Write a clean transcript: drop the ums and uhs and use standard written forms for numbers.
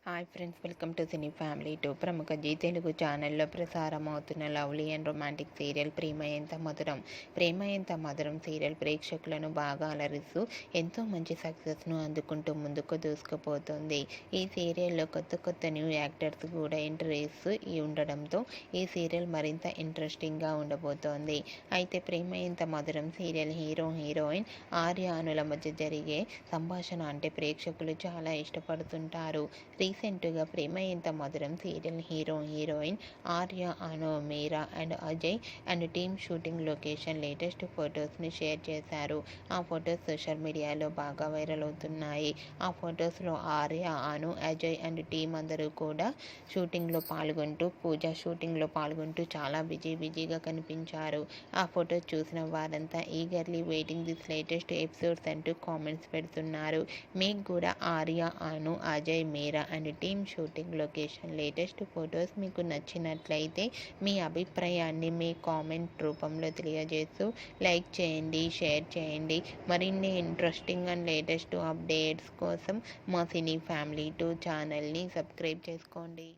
Hi friends, welcome to cine family two. ప్రముఖ G Telugu ఛానల్లో ప్రసారం అవుతున్న లవ్లీ అండ్ రొమాంటిక్ సీరియల్ ప్రేమ ఎంత మధురం. ప్రేమ ఎంత మధురం సీరియల్ ప్రేక్షకులను బాగా అలరిస్తూ ఎంతో మంచి సక్సెస్ను అందుకుంటూ ముందుకు దూసుకుపోతుంది. ఈ సీరియల్లో కొత్త న్యూ యాక్టర్స్ కూడా ఎంట్రీ ఇస్తూ ఉండడంతో ఈ సీరియల్ మరింత ఇంట్రెస్టింగ్గా ఉండబోతోంది. అయితే ప్రేమ ఎంత మధురం సీరియల్ హీరోయిన్ ఆర్య అనుల మధ్య జరిగే సంభాషణ అంటే ప్రేక్షకులు చాలా ఇష్టపడుతుంటారు. రీసెంట్గా ప్రేమ ఎంత మధురం serial heroine Arya, Anu, Meera and Ajay and team shooting location latest ఫొటోస్ని షేర్ చేశారు. ఆ ఫొటోస్ సోషల్ మీడియాలో బాగా వైరల్ అవుతున్నాయి. ఆ ఫొటోస్లో ఆర్య, అను, అజయ్ అండ్ టీం అందరూ కూడా షూటింగ్లో పాల్గొంటూ చాలా బిజీగా కనిపించారు. ఆ ఫొటోస్ చూసిన వారంతా eagerly waiting this latest episodes అంటూ కామెంట్స్ పెడుతున్నారు. మీకు కూడా Arya, Anu, Ajay, Meera and team shooting location latest photos మీకు నచ్చినట్లయితే మీ అభిప్రాయాన్ని మీ కామెంట్ రూపంలో తెలియజేస్తూ లైక్ చేయండి, షేర్ చేయండి. మరిన్ని ఇంట్రెస్టింగ్ అండ్ లేటెస్ట్ అప్డేట్స్ కోసం మా సినీ ఫ్యామిలీ 2 ఛానల్ని సబ్స్క్రైబ్ చేసుకోండి.